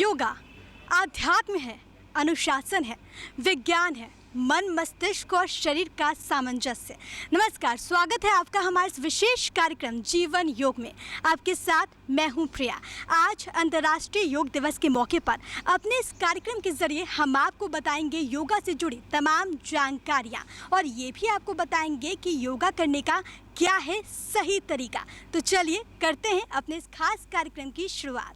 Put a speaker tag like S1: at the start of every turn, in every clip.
S1: योगा आध्यात्म है, अनुशासन है, विज्ञान है, मन मस्तिष्क और शरीर का सामंजस्य। नमस्कार, स्वागत है आपका हमारे इस विशेष कार्यक्रम जीवन योग में। आपके साथ मैं हूं प्रिया। आज अंतर्राष्ट्रीय योग दिवस के मौके पर अपने इस कार्यक्रम के जरिए हम आपको बताएंगे योगा से जुड़ी तमाम जानकारियां और ये भी आपको बताएंगे कि योगा करने का क्या है सही तरीका। तो चलिए करते हैं अपने इस खास कार्यक्रम की शुरुआत।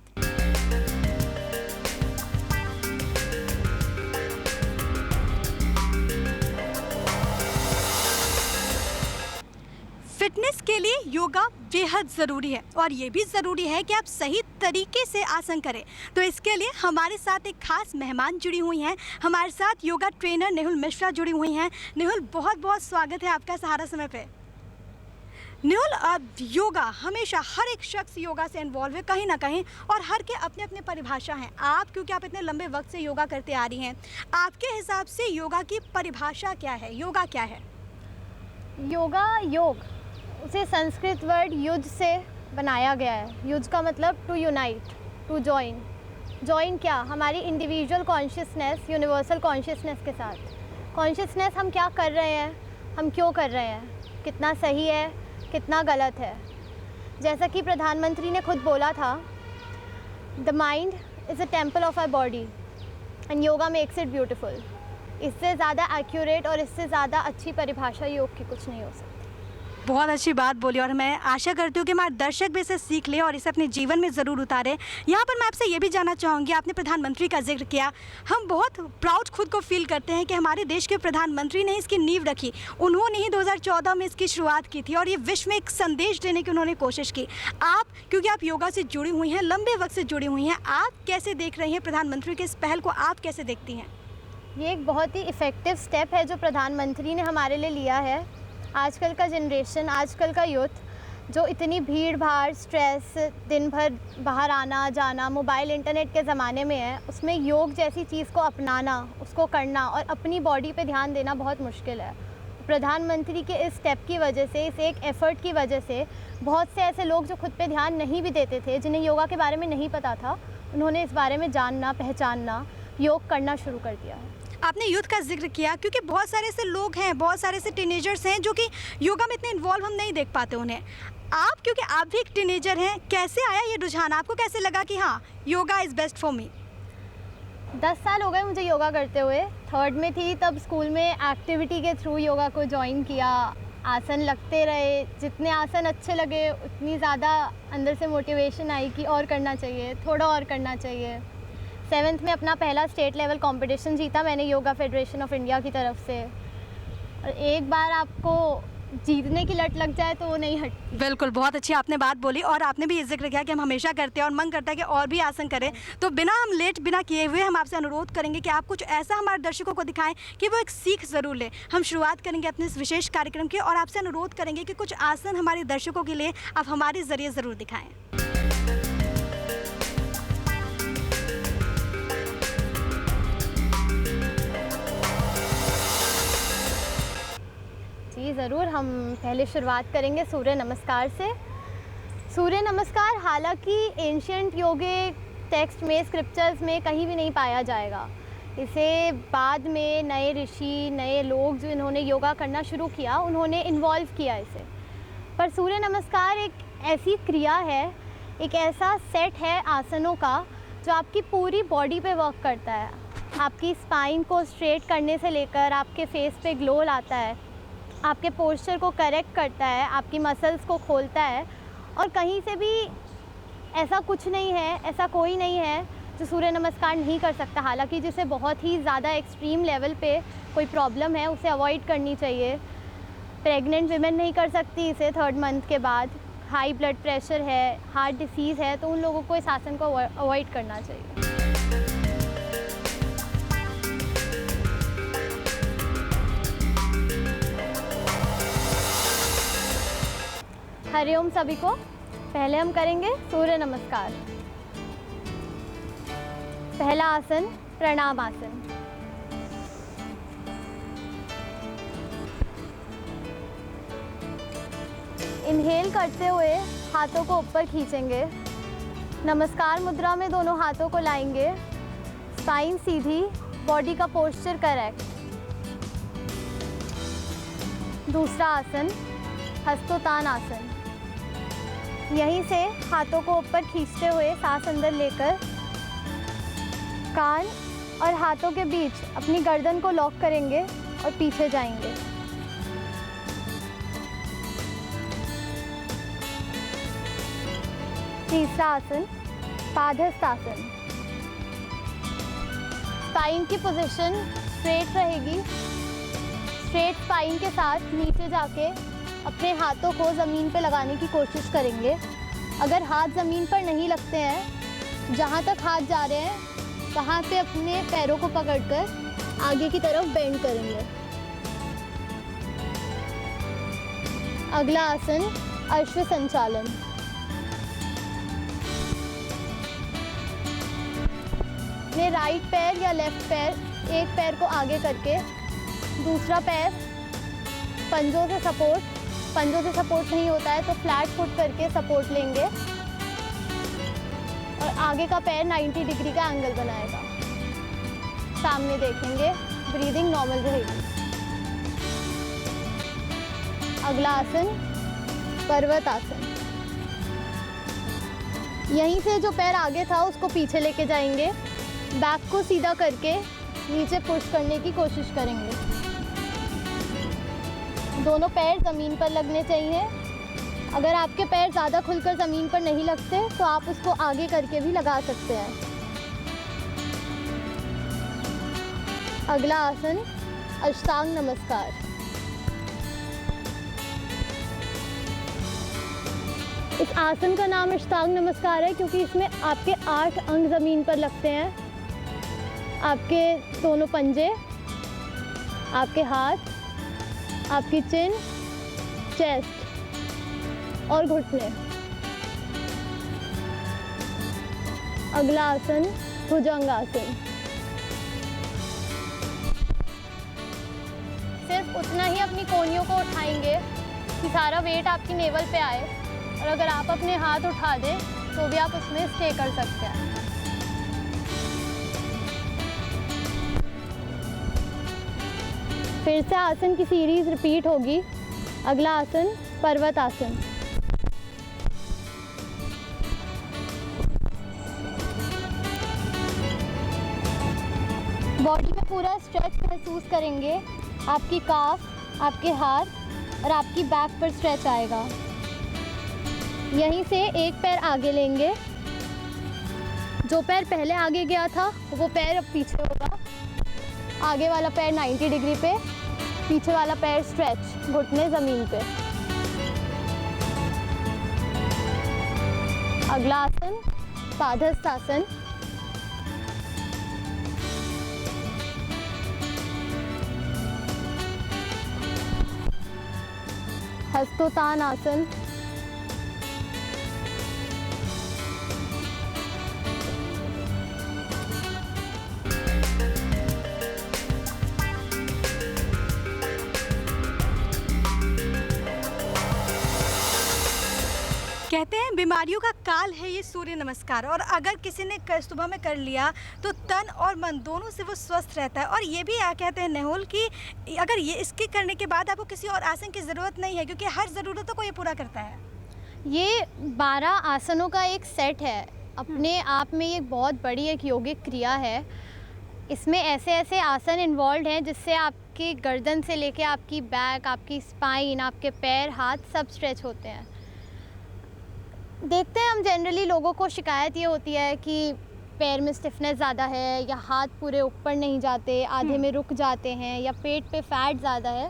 S1: फिटनेस के लिए योगा बेहद ज़रूरी है और ये भी ज़रूरी है कि आप सही तरीके से आसन करें। तो इसके लिए हमारे साथ एक खास मेहमान जुड़ी हुई हैं। हमारे साथ योगा ट्रेनर नेहुल मिश्रा जुड़ी हुई हैं। नेहुल, बहुत बहुत स्वागत है आपका सहारा समय पे। नेहुल, अब योगा हमेशा हर एक शख्स योगा से इन्वॉल्व है कहीं ना कहीं और हर के अपने अपने परिभाषा हैं। क्योंकि आप इतने लंबे वक्त से योगा करते आ रही हैं, आपके हिसाब से योगा की परिभाषा क्या है? योगा क्या है?
S2: योग उसे संस्कृत वर्ड युज से बनाया गया है। युज का मतलब टू यूनाइट, टू जॉइन क्या? हमारी इंडिविजुअल कॉन्शियसनेस यूनिवर्सल कॉन्शियसनेस के साथ। कॉन्शियसनेस हम क्या कर रहे हैं, हम क्यों कर रहे हैं, कितना सही है, कितना गलत है। जैसा कि प्रधानमंत्री ने खुद बोला था, the mind is a temple of our body and yoga makes it beautiful. इससे ज़्यादा एक्यूरेट और इससे ज़्यादा अच्छी परिभाषा योग की कुछ नहीं हो सकती।
S1: बहुत अच्छी बात बोली और मैं आशा करती हूँ कि हमारे दर्शक भी इसे सीख लें और इसे अपने जीवन में ज़रूर उतारें। यहाँ पर मैं आपसे ये भी जानना चाहूँगी, आपने प्रधानमंत्री का जिक्र किया। हम बहुत प्राउड खुद को फील करते हैं कि हमारे देश के प्रधानमंत्री ने इसकी नींव रखी। उन्होंने ही 2014 में इसकी शुरुआत की थी और ये विश्व में एक संदेश देने की उन्होंने कोशिश की। क्योंकि आप योगा से जुड़ी हुई हैं, लंबे वक्त से जुड़ी हुई हैं, आप कैसे देख रही हैं प्रधानमंत्री के इस पहल को? आप कैसे देखती हैं?
S2: ये एक बहुत ही इफ़ेक्टिव स्टेप है जो प्रधानमंत्री ने हमारे लिए लिया है। आजकल का जनरेशन, आजकल का यूथ जो इतनी भीड़ भाड़, स्ट्रेस, दिन भर बाहर आना जाना, मोबाइल इंटरनेट के ज़माने में है, उसमें योग जैसी चीज़ को अपनाना, उसको करना और अपनी बॉडी पे ध्यान देना बहुत मुश्किल है। प्रधानमंत्री के इस स्टेप की वजह से, इस एक एफ़र्ट की वजह से बहुत से ऐसे लोग जो खुद पे ध्यान नहीं भी देते थे, जिन्हें योगा के बारे में नहीं पता था, उन्होंने इस बारे में जानना, पहचानना, योग करना शुरू कर दिया है।
S1: आपने यूथ का जिक्र किया क्योंकि बहुत सारे ऐसे लोग हैं, बहुत सारे ऐसे टीनेजर्स हैं जो कि योगा में इतने इन्वॉल्व हम नहीं देख पाते उन्हें। क्योंकि आप भी एक टीनेजर हैं, कैसे आया ये रुझान? आपको कैसे लगा कि हाँ, yoga is best for me?
S2: 10 साल हो गए मुझे योगा करते हुए। 3rd में थी तब स्कूल में एक्टिविटी के थ्रू योगा को ज्वाइन किया। आसन लगते रहे, जितने आसन अच्छे लगे उतनी ज़्यादा अंदर से मोटिवेशन आई कि और करना चाहिए, थोड़ा और करना चाहिए। 7th में अपना पहला स्टेट लेवल कंपटीशन जीता मैंने योगा फेडरेशन ऑफ इंडिया की तरफ से। और एक बार आपको जीतने की लत लग जाए तो वो नहीं हटती।
S1: बिल्कुल, बहुत अच्छी आपने बात बोली और आपने भी ये जिक्र किया कि हम हमेशा करते हैं और मन करता है कि और भी आसन करें। तो बिना किए हुए हम आपसे अनुरोध करेंगे कि आप कुछ ऐसा हमारे दर्शकों को दिखाएं कि वो एक सीख ज़रूर लें। हम शुरुआत करेंगे अपने इस विशेष कार्यक्रम की और आपसे अनुरोध करेंगे कि कुछ आसन हमारे दर्शकों के लिए आप हमारे ज़रिए ज़रूर दिखाएँ।
S2: जी ज़रूर, हम पहले शुरुआत करेंगे सूर्य नमस्कार से। सूर्य नमस्कार हालांकि एंशिएंट योगिक टेक्स्ट में, स्क्रिप्चर्स में कहीं भी नहीं पाया जाएगा। इसे बाद में नए ऋषि, नए लोग जो इन्होंने योगा करना शुरू किया, उन्होंने इन्वॉल्व किया इसे। पर सूर्य नमस्कार एक ऐसी क्रिया है, एक ऐसा सेट है आसनों का जो आपकी पूरी बॉडी पे वर्क करता है। आपकी स्पाइन को स्ट्रेट करने से लेकर आपके फेस पे ग्लो लाता है, आपके पोस्चर को करेक्ट करता है, आपकी मसल्स को खोलता है। और कहीं से भी ऐसा कुछ नहीं है, ऐसा कोई नहीं है जो सूर्य नमस्कार नहीं कर सकता। हालांकि जिसे बहुत ही ज़्यादा एक्सट्रीम लेवल पे कोई प्रॉब्लम है, उसे अवॉइड करनी चाहिए। प्रेग्नेंट विमेन नहीं कर सकती इसे 3rd मंथ के बाद। हाई ब्लड प्रेशर है, हार्ट डिसीज़ है, तो उन लोगों को इस आसन को अवॉइड करना चाहिए। हरिओम सभी को। पहले हम करेंगे सूर्य नमस्कार। पहला आसन प्रणाम आसन। इनहेल करते हुए हाथों को ऊपर खींचेंगे नमस्कार मुद्रा में दोनों हाथों को लाएंगे, स्पाइन सीधी, बॉडी का पोस्चर करेक्ट। दूसरा आसन हस्तोत्तान आसन। यहीं से हाथों को ऊपर खींचते हुए सांस अंदर लेकर कान और हाथों के बीच अपनी गर्दन को लॉक करेंगे और पीछे जाएंगे। तीसरा आसन पादहस्तासन। स्पाइन की पोजीशन स्ट्रेट रहेगी। स्ट्रेट स्पाइन के साथ नीचे जाके अपने हाथों को ज़मीन पे लगाने की कोशिश करेंगे। अगर हाथ ज़मीन पर नहीं लगते हैं, जहाँ तक हाथ जा रहे हैं वहाँ पे अपने पैरों को पकड़कर आगे की तरफ बेंड करेंगे। अगला आसन अश्व संचालन। अपने राइट पैर या लेफ्ट पैर, एक पैर को आगे करके दूसरा पैर पंजों से सपोर्ट नहीं होता है तो फ्लैट फुट करके सपोर्ट लेंगे और आगे का पैर 90 डिग्री का एंगल बनाएगा। सामने देखेंगे, ब्रीदिंग नॉर्मल रहेगी। अगला आसन पर्वत आसन। यहीं से जो पैर आगे था उसको पीछे लेके जाएंगे, बैक को सीधा करके नीचे पुश करने की कोशिश करेंगे। दोनों पैर ज़मीन पर लगने चाहिए। अगर आपके पैर ज़्यादा खुलकर ज़मीन पर नहीं लगते तो आप उसको आगे करके भी लगा सकते हैं। अगला आसन अष्टांग नमस्कार। इस आसन का नाम अष्टांग नमस्कार है क्योंकि इसमें आपके 8 अंग ज़मीन पर लगते हैं। आपके दोनों पंजे, आपके हाथ, आपकी चिन, चेस्ट और घुटने। अगला आसन भुजंगासन। सिर्फ उतना ही अपनी कोहनियों को उठाएंगे कि सारा वेट आपकी नेवल पे आए, और अगर आप अपने हाथ उठा दें तो भी आप उसमें स्टे कर सकते हैं। फिर से आसन की सीरीज रिपीट होगी। अगला आसन पर्वत आसन। बॉडी में पूरा स्ट्रेच महसूस करेंगे। आपकी काफ, आपके हाथ और आपकी बैक पर स्ट्रेच आएगा। यहीं से एक पैर आगे लेंगे। जो पैर पहले आगे गया था वो पैर अब पीछे होगा। आगे वाला पैर 90 डिग्री पे, पीछे वाला पैर स्ट्रेच, घुटने ज़मीन पे। अगला आसन पादहस्तासन। हस्तोत्तान आसन।
S1: कहते हैं बीमारियों का काल है ये सूर्य नमस्कार, और अगर किसी ने सुबह में कर लिया तो तन और मन दोनों से वो स्वस्थ रहता है। और ये भी कहते हैं नेहुल कि अगर ये इसके करने के बाद आपको किसी और आसन की ज़रूरत नहीं है, क्योंकि हर ज़रूरतों को ये पूरा करता है।
S2: ये 12 आसनों का एक सेट है। अपने आप में ये बहुत बड़ी एक योगिक क्रिया है। इसमें ऐसे ऐसे आसन इन्वॉल्व हैं जिससे आपकी गर्दन से लेके आपकी बैक, आपकी स्पाइन, आपके पैर, हाथ सब स्ट्रेच होते हैं। देखते हैं हम जनरली लोगों को शिकायत ये होती है कि पैर में स्टिफनेस ज़्यादा है, या हाथ पूरे ऊपर नहीं जाते, आधे में रुक जाते हैं, या पेट पे फैट ज़्यादा है।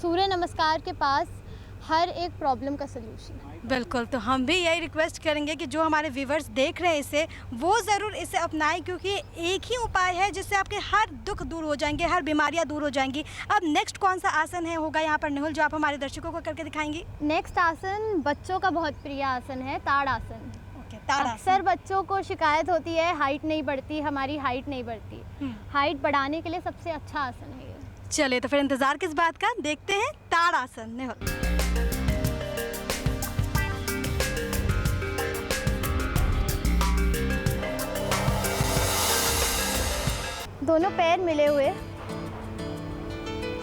S2: सूर्य नमस्कार के पास हर एक प्रॉब्लम का सलूशन है।
S1: बिल्कुल, तो हम भी यही रिक्वेस्ट करेंगे कि जो हमारे व्यूवर्स देख रहे हैं इसे, वो ज़रूर इसे अपनाएं, क्योंकि एक ही उपाय है जिससे आपके हर दुख दूर हो जाएंगे, हर बीमारियां दूर हो जाएंगी। अब नेक्स्ट कौन सा आसन है होगा यहाँ पर नेहुल, जो आप हमारे दर्शकों को करके दिखाएंगी?
S2: नेक्स्ट आसन बच्चों का बहुत प्रिय आसन है, ताड़ आसन।
S1: ताड़
S2: अक्सर
S1: आसन।
S2: बच्चों को शिकायत होती है हाइट नहीं बढ़ती, हमारी हाइट नहीं बढ़ती। हाइट बढ़ाने के लिए सबसे अच्छा आसन है ये।
S1: चलिए तो फिर इंतज़ार किस बात का, देखते हैं ताड़ आसन। नेहुल,
S2: दोनों पैर मिले हुए,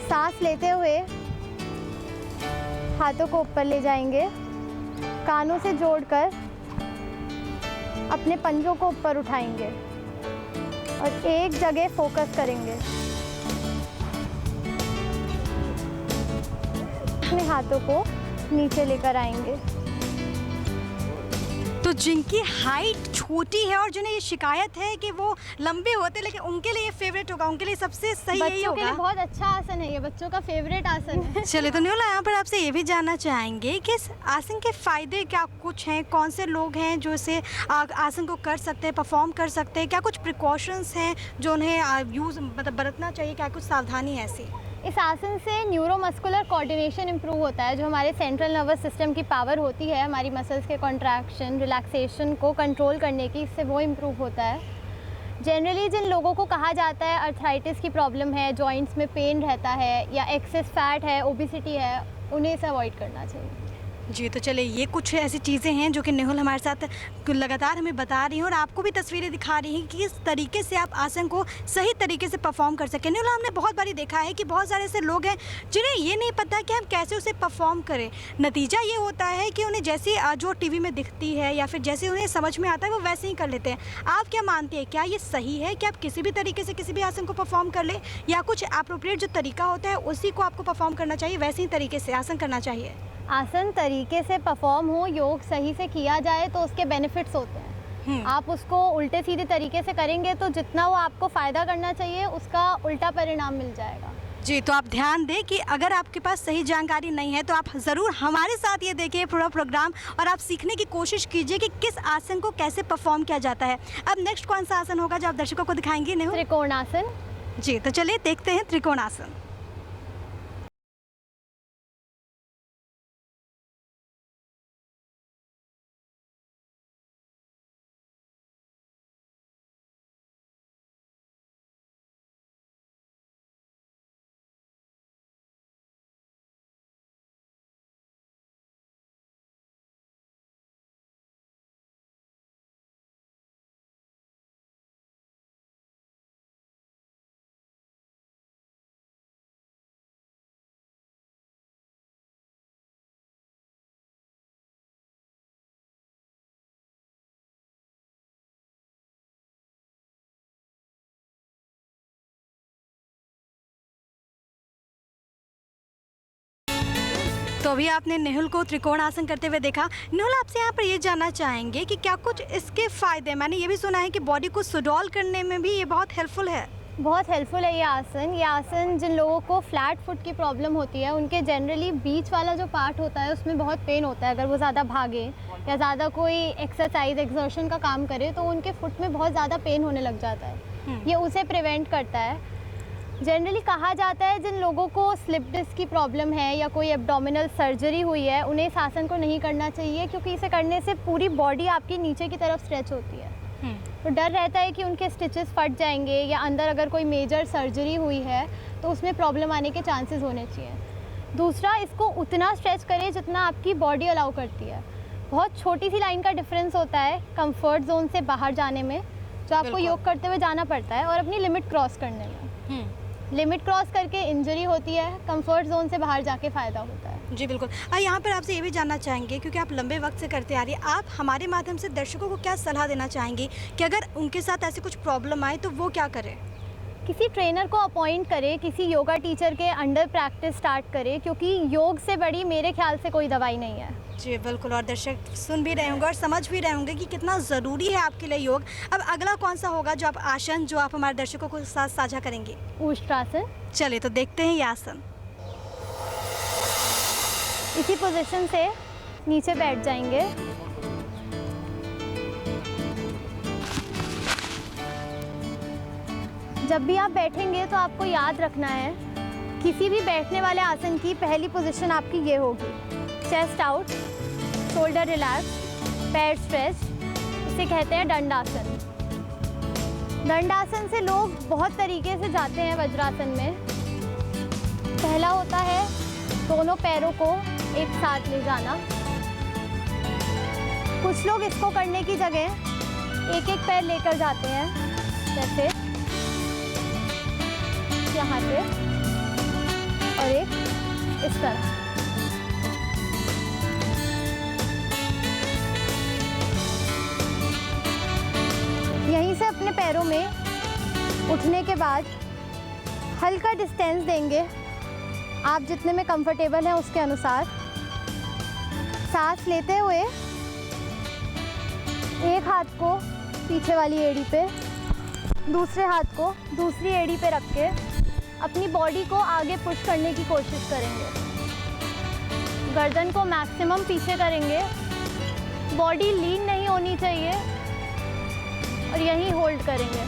S2: सांस लेते हुए हाथों को ऊपर ले जाएंगे, कानों से जोड़कर अपने पंजों को ऊपर उठाएंगे और एक जगह फोकस करेंगे। अपने हाथों को नीचे लेकर आएंगे।
S1: तो जिनकी हाइट छोटी है और जिन्हें ये शिकायत है कि वो लंबे होते हैं, लेकिन उनके लिए ये फेवरेट होगा, उनके लिए सबसे सही यही
S2: बच्चों के लिए
S1: होगा।
S2: बहुत अच्छा आसन है ये, बच्चों का फेवरेट आसन है।
S1: चलिए, तो न्यूला यहाँ पर आपसे ये भी जानना चाहेंगे कि इस आसन के फ़ायदे क्या कुछ हैं, कौन से लोग हैं जो इसे आसन को कर सकते हैं, परफॉर्म कर सकते हैं, क्या कुछ प्रिकॉशंस हैं जो उन्हें यूज़ मतलब बरतना चाहिए, क्या कुछ सावधानी है ऐसी?
S2: इस आसन से न्यूरोमस्कुलर कोऑर्डिनेशन इम्प्रूव होता है। जो हमारे सेंट्रल नर्वस सिस्टम की पावर होती है हमारी मसल्स के कॉन्ट्रैक्शन, रिलैक्सेशन को कंट्रोल करने की, इससे वो इम्प्रूव होता है। जनरली जिन लोगों को कहा जाता है अर्थराइटिस की प्रॉब्लम है, जॉइंट्स में पेन रहता है या एक्सेस फैट है, ओबिसिटी है, उन्हें इसे अवॉइड करना चाहिए।
S1: जी, तो चलिए, ये कुछ ऐसी चीज़ें हैं जो कि नेहुल हमारे साथ लगातार हमें बता रही हैं और आपको भी तस्वीरें दिखा रही हैं कि किस तरीके से आप आसन को सही तरीके से परफॉर्म कर सकें। नेहुल, हमने बहुत बारी देखा है कि बहुत सारे ऐसे लोग हैं जिन्हें ये नहीं पता कि हम कैसे उसे परफॉर्म करें। नतीजा ये होता है कि उन्हें जैसे जो टीवी में दिखती है या फिर जैसे उन्हें समझ में आता है वो वैसे ही कर लेते हैं। आप क्या मानती हैं, क्या ये सही है कि आप किसी भी तरीके से किसी भी आसन को परफॉर्म कर लें, या कुछ अप्रोप्रिएट जो तरीका होता है उसी को आपको परफॉर्म करना चाहिए, वैसे ही तरीके से आसन करना चाहिए?
S2: आसन तरीके से परफॉर्म हो, योग सही से किया जाए तो उसके बेनिफिट्स होते हैं। आप उसको उल्टे सीधे तरीके से करेंगे तो जितना वो आपको फ़ायदा करना चाहिए उसका उल्टा परिणाम मिल जाएगा।
S1: जी, तो आप ध्यान दें कि अगर आपके पास सही जानकारी नहीं है तो आप ज़रूर हमारे साथ ये देखिए पूरा प्रोग्राम और आप सीखने की कोशिश कीजिए कि किस आसन को कैसे परफॉर्म किया जाता है। अब नेक्स्ट कौन सा आसन होगा जो आप दर्शकों को दिखाएंगी नेहुल?
S2: त्रिकोणासन।
S1: जी, तो चलिए देखते हैं त्रिकोणासन। तो अभी आपने नेहुल को त्रिकोण आसन करते हुए देखा। नेहुल, आपसे यहाँ पर ये जानना चाहेंगे कि क्या कुछ इसके फ़ायदे, मैंने ये भी सुना है कि बॉडी को सुडौल करने में भी ये बहुत हेल्पफुल है।
S2: बहुत हेल्पफुल है ये आसन। ये आसन जिन लोगों को फ्लैट फुट की प्रॉब्लम होती है उनके जनरली बीच वाला जो पार्ट होता है उसमें बहुत पेन होता है। अगर वो ज़्यादा भागे या ज़्यादा कोई एक्सरसाइज एक्सर्शन का काम करे तो उनके फुट में बहुत ज़्यादा पेन होने लग जाता है। ये उसे प्रिवेंट करता है। जनरली कहा जाता है जिन लोगों को स्लिप डिस्क की प्रॉब्लम है या कोई एब्डोमिनल सर्जरी हुई है उन्हें इस आसन को नहीं करना चाहिए, क्योंकि इसे करने से पूरी बॉडी आपकी नीचे की तरफ स्ट्रेच होती है। तो डर रहता है कि उनके स्टिचेस फट जाएंगे या अंदर अगर कोई मेजर सर्जरी हुई है तो उसमें प्रॉब्लम आने के चांसेस होने चाहिए। दूसरा, इसको उतना स्ट्रेच करें जितना आपकी बॉडी अलाउ करती है। बहुत छोटी सी लाइन का डिफरेंस होता है कंफर्ट जोन से बाहर जाने में, जो आपको योग करते हुए जाना पड़ता है, और अपनी लिमिट क्रॉस करने में। लिमिट क्रॉस करके इंजरी होती है, कंफर्ट जोन से बाहर जाके फ़ायदा होता है।
S1: जी बिल्कुल। यहाँ पर आपसे ये भी जानना चाहेंगे, क्योंकि आप लंबे वक्त से करते आ रही हैं, आप हमारे माध्यम से दर्शकों को क्या सलाह देना चाहेंगी कि अगर उनके साथ ऐसी कुछ प्रॉब्लम आए तो वो क्या करें?
S2: किसी ट्रेनर को अपॉइंट करें, किसी योगा टीचर के अंडर प्रैक्टिस स्टार्ट करें, क्योंकि योग से बड़ी मेरे ख्याल से कोई दवाई नहीं है।
S1: जी बिल्कुल, और दर्शक सुन भी रहे होंगे और समझ भी रहे होंगे कि कितना ज़रूरी है आपके लिए योग। अब अगला कौन सा होगा जो आप आसन जो आप हमारे दर्शकों को साथ साझा करेंगे?
S2: उष्ट्रासन।
S1: चलिए तो देखते हैं ये आसन।
S2: इसी पोजीशन से नीचे बैठ जाएंगे। जब भी आप बैठेंगे तो आपको याद रखना है, किसी भी बैठने वाले आसन की पहली पोजीशन आपकी ये होगी, चेस्ट आउट, शोल्डर रिलैक्स, पैर स्ट्रेच। इसे कहते हैं दंडासन। दंडासन से लोग बहुत तरीके से जाते हैं वज्रासन में। पहला होता है दोनों पैरों को एक साथ ले जाना। कुछ लोग इसको करने की जगह एक एक पैर लेकर जाते हैं, जैसे यहाँ पे और एक इस तरह। यहीं से अपने पैरों में उठने के बाद हल्का डिस्टेंस देंगे, आप जितने में कंफर्टेबल हैं उसके अनुसार। सांस लेते हुए एक हाथ को पीछे वाली एड़ी पे, दूसरे हाथ को दूसरी एड़ी पे रख के अपनी बॉडी को आगे पुश करने की कोशिश करेंगे। गर्दन को मैक्सिमम पीछे करेंगे, बॉडी लीन नहीं होनी चाहिए और यहीं होल्ड करेंगे।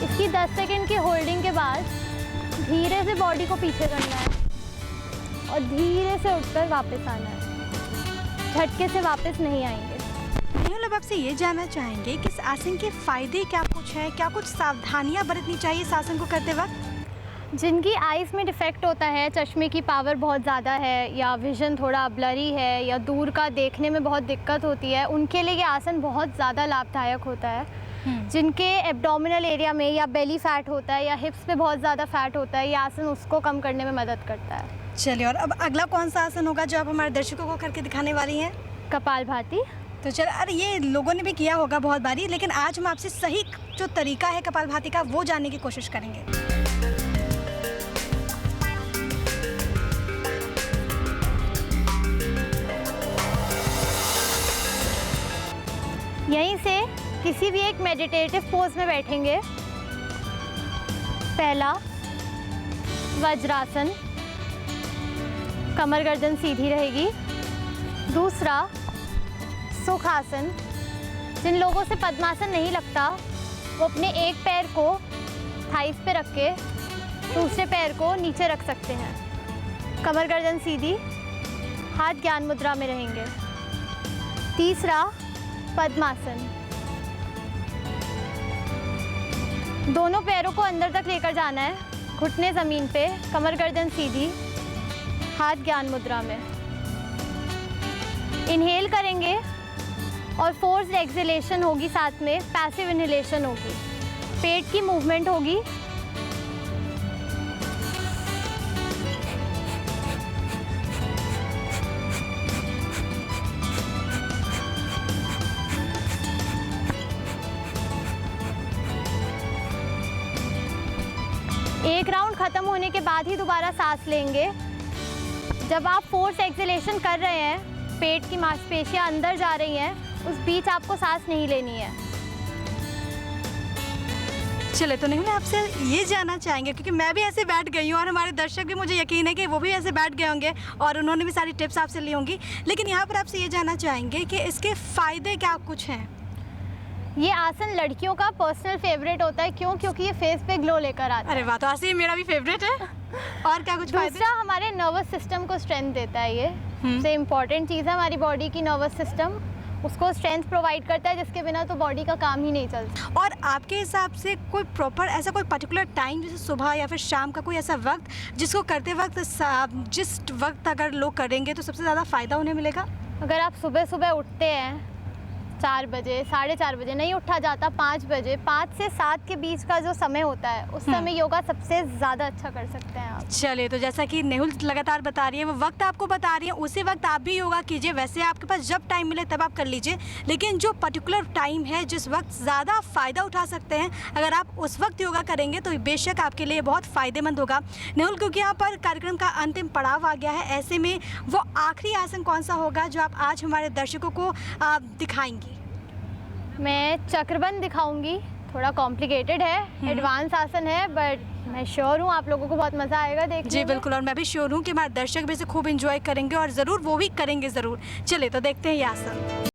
S2: इसकी 10 सेकंड की होल्डिंग के बाद धीरे से बॉडी को पीछे करना है और धीरे से उठकर वापस आना है, झटके से वापस नहीं आएंगे।
S1: नेहुल, अब आपसे ये जानना चाहेंगे कि इस आसन के फायदे क्या कुछ है, क्या कुछ सावधानियां बरतनी चाहिए इस आसन को करते वक्त?
S2: जिनकी आइज़ में डिफेक्ट होता है, चश्मे की पावर बहुत ज़्यादा है या विज़न थोड़ा ब्लरी है या दूर का देखने में बहुत दिक्कत होती है, उनके लिए ये आसन बहुत ज़्यादा लाभदायक होता है। जिनके एब्डोमिनल एरिया में या बेली फैट होता है या हिप्स पे बहुत ज़्यादा फैट होता है, ये आसन उसको कम करने में मदद करता है।
S1: चलिए, और अब अगला कौन सा आसन होगा जो आप हमारे दर्शकों को करके दिखाने वाली हैं?
S2: कपालभाति।
S1: तो चल, अरे ये लोगों ने भी किया होगा बहुत बारी, लेकिन आज हम आपसे सही जो तरीका है कपालभाति का वो जानने की कोशिश करेंगे।
S2: यहीं से किसी भी एक मेडिटेटिव पोज में बैठेंगे। पहला वज्रासन, कमर गर्दन सीधी रहेगी। दूसरा सुखासन, जिन लोगों से पद्मासन नहीं लगता वो अपने एक पैर को थाइस पे रख के दूसरे पैर को नीचे रख सकते हैं। कमर गर्दन सीधी, हाथ ज्ञान मुद्रा में रहेंगे। तीसरा पद्मासन, दोनों पैरों को अंदर तक लेकर जाना है, घुटने ज़मीन पे, कमर गर्दन सीधी, हाथ ज्ञान मुद्रा में। इनहेल करेंगे और फोर्स्ड एक्सहेलेशन होगी, साथ में पैसिव इनहेलेशन होगी, पेट की मूवमेंट होगी। एक राउंड ख़त्म होने के बाद ही दोबारा सांस लेंगे। जब आप फोर्स एक्सहेलेशन कर रहे हैं, पेट की मांसपेशियां अंदर जा रही हैं, उस बीच आपको सांस नहीं लेनी है।
S1: चले, तो नहीं, आपसे ये जानना चाहेंगे क्योंकि मैं भी ऐसे बैठ गई हूँ और हमारे दर्शक भी, मुझे यकीन है कि वो भी ऐसे बैठ गए होंगे और उन्होंने भी सारी टिप्स आपसे ली होंगी, लेकिन यहाँ पर आपसे ये जानना चाहेंगे कि इसके फ़ायदे क्या कुछ हैं?
S2: ये आसन लड़कियों का पर्सनल फेवरेट होता है। क्यों? क्योंकि ये फेस पे ग्लो लेकर आता है।
S1: अरे वाह, तो ऐसे ही मेरा भी फेवरेट है। और क्या कुछ फायदे?
S2: दूसरा, हमारे नर्वस सिस्टम को स्ट्रेंथ देता है। ये सबसे इम्पॉर्टेंट चीज़ है हमारी बॉडी की। नर्वस सिस्टम उसको स्ट्रेंथ प्रोवाइड करता है, जिसके बिना तो बॉडी का काम ही नहीं चलता।
S1: और आपके हिसाब से कोई प्रॉपर ऐसा कोई पर्टिकुलर टाइम, जैसे सुबह या फिर शाम का कोई ऐसा वक्त जिसको करते वक्त जिस वक्त अगर लोग करेंगे तो सबसे ज़्यादा फ़ायदा उन्हें मिलेगा?
S2: अगर आप सुबह सुबह उठते हैं 4 बजे, 4:30 बजे, नहीं उठा जाता 5 बजे, 5 से 7 के बीच का जो समय होता है, उस समय योगा सबसे ज़्यादा अच्छा कर सकते हैं आप।
S1: चलिए, तो जैसा कि नेहुल लगातार बता रही है, वो वक्त आपको बता रही है, उसी वक्त आप भी योगा कीजिए। वैसे आपके पास जब टाइम मिले तब आप कर लीजिए, लेकिन जो पर्टिकुलर टाइम है जिस वक्त ज़्यादा फ़ायदा उठा सकते हैं, अगर आप उस वक्त योगा करेंगे तो बेशक आपके लिए बहुत फ़ायदेमंद होगा। नेहुल, क्योंकि यहाँ पर कार्यक्रम का अंतिम पड़ाव आ गया है, ऐसे में वो आखिरी आसन कौन सा होगा जो आप आज हमारे दर्शकों को दिखाएंगी?
S2: मैं चक्रबंद दिखाऊंगी। थोड़ा कॉम्प्लिकेटेड है, एडवांस आसन है, बट मैं श्योर हूँ आप लोगों को बहुत मज़ा आएगा देखने
S1: जी
S2: में।
S1: बिल्कुल, और मैं भी श्योर हूँ कि हमारे दर्शक भी इसे खूब एंजॉय करेंगे और ज़रूर वो भी करेंगे ज़रूर। चलिए, तो देखते हैं ये आसन।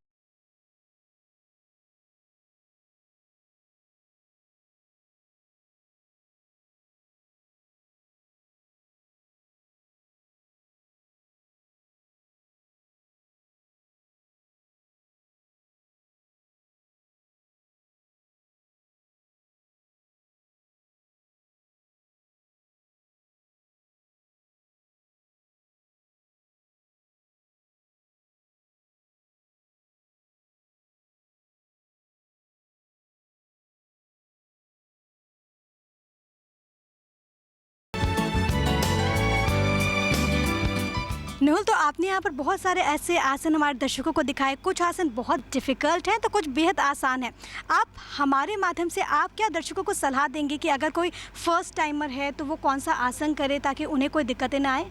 S1: नेहुल, तो आपने यहाँ पर बहुत सारे ऐसे आसन हमारे दर्शकों को दिखाए। कुछ आसन बहुत डिफ़िकल्ट हैं तो कुछ बेहद आसान है। आप हमारे माध्यम से आप क्या दर्शकों को सलाह देंगे कि अगर कोई फर्स्ट टाइमर है तो वो कौन सा आसन करे ताकि उन्हें कोई दिक्कतें ना आए?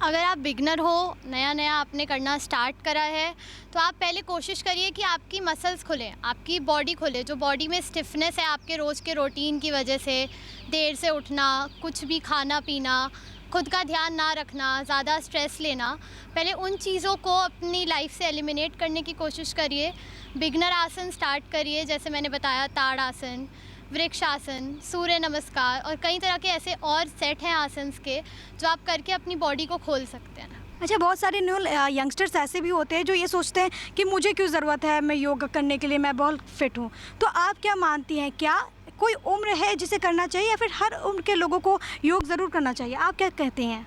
S2: अगर आप बिगनर हो, नया नया आपने करना स्टार्ट करा है, तो आप पहले कोशिश करिए कि आपकी मसल्स खुलें, आपकी बॉडी खुले। जो बॉडी में स्टिफनेस है आपके रोज़ के रूटीन की वजह से, देर से उठना, कुछ भी खाना पीना, खुद का ध्यान ना रखना, ज़्यादा स्ट्रेस लेना, पहले उन चीज़ों को अपनी लाइफ से एलिमिनेट करने की कोशिश करिए। बिगनर आसन स्टार्ट करिए, जैसे मैंने बताया ताड़ आसन, वृक्षासन, सूर्य नमस्कार और कई तरह के ऐसे और सेट हैं आसन्स के जो आप करके अपनी बॉडी को खोल सकते हैं।
S1: अच्छा, बहुत सारे नेहुल यंगस्टर्स ऐसे भी होते हैं जो ये सोचते हैं कि मुझे क्यों ज़रूरत है, मैं योगा करने के लिए मैं बहुत फिट हूँ। तो आप क्या मानती हैं, क्या कोई उम्र है जिसे करना चाहिए या फिर हर उम्र के लोगों को योग ज़रूर करना चाहिए? आप क्या कहते हैं?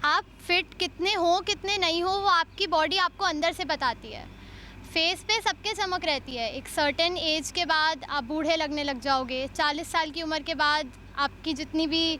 S2: आप फिट कितने हो कितने नहीं हो वो आपकी बॉडी आपको अंदर से बताती है। फेस पे सबके चमक रहती है। एक सर्टेन एज के बाद आप बूढ़े लगने लग जाओगे। 40 साल की उम्र के बाद आपकी जितनी भी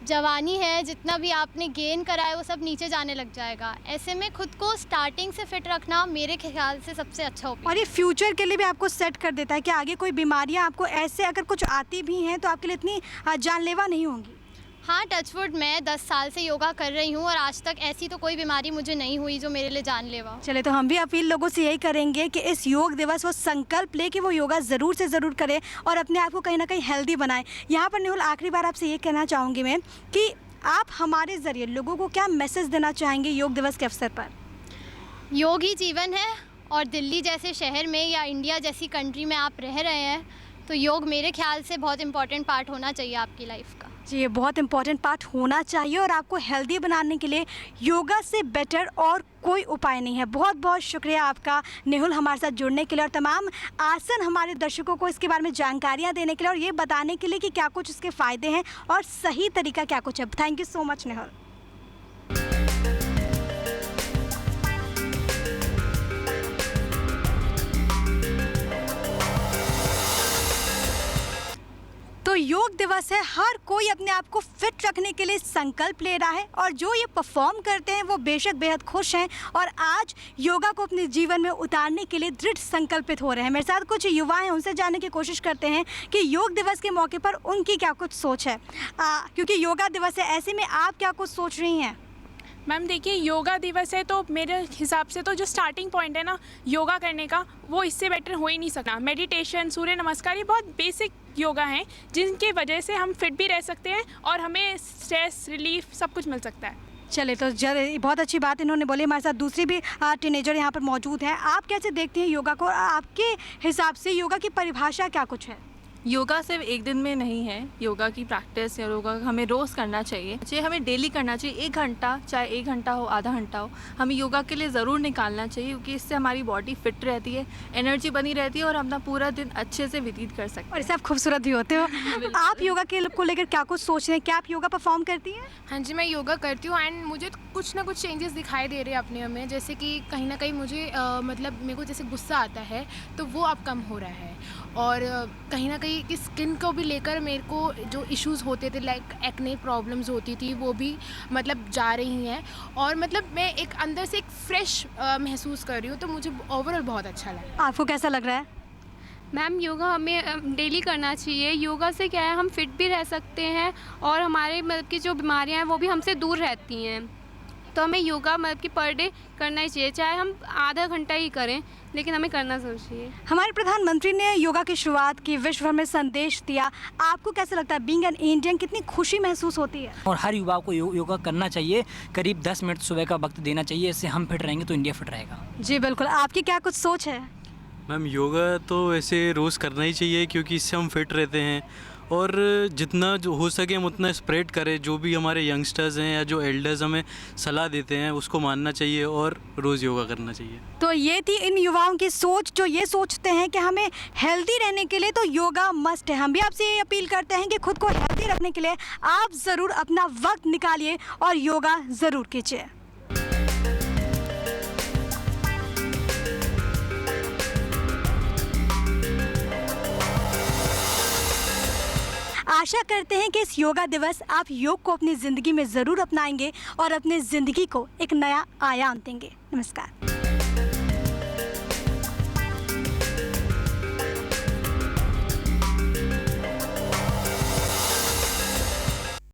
S2: जवानी है, जितना भी आपने गेन करा है, वो सब नीचे जाने लग जाएगा। ऐसे में खुद को स्टार्टिंग से फिट रखना मेरे ख्याल से सबसे अच्छा उपाय।
S1: और ये फ्यूचर के लिए भी आपको सेट कर देता है कि आगे कोई बीमारियां आपको ऐसे अगर कुछ आती भी हैं तो आपके लिए इतनी जानलेवा नहीं होंगी।
S2: हाँ, टचवुड मैं 10 साल से योगा कर रही हूँ और आज तक ऐसी तो कोई बीमारी मुझे नहीं हुई जो मेरे लिए जानलेवा हो।
S1: चले, तो हम भी अपील लोगों से यही करेंगे कि इस योग दिवस वो संकल्प ले कि वो योगा ज़रूर से ज़रूर करें और अपने आप को कहीं ना कहीं हेल्दी बनाएं। यहाँ पर नेहुल, आखिरी बार आपसे ये कहना चाहूँगी मैं कि आप हमारे ज़रिए लोगों को क्या मैसेज देना चाहेंगे योग दिवस के अवसर पर?
S2: योग ही जीवन है और दिल्ली जैसे शहर में या इंडिया जैसी कंट्री में आप रह रहे हैं तो योग मेरे ख्याल से बहुत इम्पॉर्टेंट पार्ट होना चाहिए आपकी लाइफ का।
S1: जी, ये बहुत इंपॉर्टेंट पार्ट होना चाहिए और आपको हेल्दी बनाने के लिए योगा से बेटर और कोई उपाय नहीं है। बहुत बहुत शुक्रिया आपका नेहुल हमारे साथ जुड़ने के लिए और तमाम आसन हमारे दर्शकों को इसके बारे में जानकारियाँ देने के लिए और ये बताने के लिए कि क्या कुछ इसके फ़ायदे हैं और सही तरीका क्या कुछ है। Thank you so much Nehul. तो योग दिवस है, हर कोई अपने आप को फिट रखने के लिए संकल्प ले रहा है और जो ये परफॉर्म करते हैं वो बेशक बेहद खुश हैं और आज योगा को अपने जीवन में उतारने के लिए दृढ़ संकल्पित हो रहे हैं। मेरे साथ कुछ युवा हैं, उनसे जानने की कोशिश करते हैं कि योग दिवस के मौके पर उनकी क्या कुछ सोच है। क्योंकि योगा दिवस है, ऐसे में आप क्या कुछ सोच रही हैं?
S3: मैम देखिए, योगा दिवस है तो मेरे हिसाब से तो जो स्टार्टिंग पॉइंट है ना योगा करने का, वो इससे बेटर हो ही नहीं सकता। मेडिटेशन, सूर्य नमस्कार, ये बहुत बेसिक योगा हैं जिनकी वजह से हम फिट भी रह सकते हैं और हमें स्ट्रेस रिलीफ सब कुछ मिल सकता है।
S1: चले, तो बहुत अच्छी बात इन्होंने बोली। हमारे साथ दूसरी भी टीनेजर यहाँ पर मौजूद हैं। आप कैसे देखते हैं योगा को? आपके हिसाब से योगा की परिभाषा क्या कुछ है?
S4: योगा सिर्फ एक दिन में नहीं है। योगा की प्रैक्टिस या योगा हमें रोज़ करना चाहिए, हमें डेली करना चाहिए। 1 घंटा, चाहे 1 घंटा हो, आधा घंटा हो, हमें योगा के लिए ज़रूर निकालना चाहिए क्योंकि इससे हमारी बॉडी फिट रहती है, एनर्जी बनी रहती है और हम अपना पूरा दिन अच्छे से व्यतीत कर सकते हैं।
S1: और इससे आप खूबसूरत भी होते हो। आप योगा के को लेकर क्या कुछ सोच रहे हैं? क्या आप योगा परफॉर्म करती हैं?
S5: हाँ जी, मैं योगा करती हूँ एंड मुझे कुछ ना कुछ चेंजेस दिखाई दे रहे हैं अपने में। जैसे कि कहीं ना कहीं मुझे मतलब मेरे को जैसे गुस्सा आता है तो वो अब कम हो रहा है और कहीं ना कहीं कि स्किन को भी लेकर मेरे को जो इश्यूज़ होते थे, लाइक एक्ने प्रॉब्लम्स होती थी, वो भी मतलब जा रही हैं और मतलब मैं एक अंदर से एक फ्रेश महसूस कर रही हूँ। तो मुझे ओवरऑल बहुत अच्छा लगा।
S1: आपको कैसा लग रहा है?
S6: मैम योगा हमें डेली करना चाहिए। योगा से क्या है, हम फिट भी रह सकते हैं और हमारे मतलब की जो बीमारियां हैं वो भी हमसे दूर रहती हैं। तो हमें योगा मतलब कि पर डे करना ही चाहिए, चाहे हम आधा घंटा ही करें लेकिन हमें करना ज़रूर चाहिए।
S1: हमारे प्रधानमंत्री ने योगा की शुरुआत की, विश्व भर में संदेश दिया। आपको कैसा लगता है, बीइंग एन इंडियन कितनी खुशी महसूस होती है?
S7: और हर युवा को योगा करना चाहिए। करीब 10 मिनट सुबह का वक्त देना चाहिए। इससे हम फिट रहेंगे तो इंडिया फिट रहेगा।
S1: जी बिल्कुल। आपकी क्या कुछ सोच है?
S8: मैम योगा तो वैसे रोज़ करना ही चाहिए क्योंकि इससे हम फिट रहते हैं और जितना जो हो सके हम उतना स्प्रेड करें। जो भी हमारे यंगस्टर्स हैं या जो एल्डर्स हमें सलाह देते हैं उसको मानना चाहिए और रोज़ योगा करना चाहिए।
S1: तो ये थी इन युवाओं की सोच जो ये सोचते हैं कि हमें हेल्दी रहने के लिए तो योगा मस्ट है। हम भी आपसे ये अपील करते हैं कि खुद को हेल्दी रखने के लिए आप ज़रूर अपना वक्त निकालिए और योगा ज़रूर कीजिए। आशा करते हैं कि इस योगा दिवस आप योग को अपनी ज़िंदगी में ज़रूर अपनाएंगे और अपनी ज़िंदगी को एक नया आयाम देंगे। नमस्कार।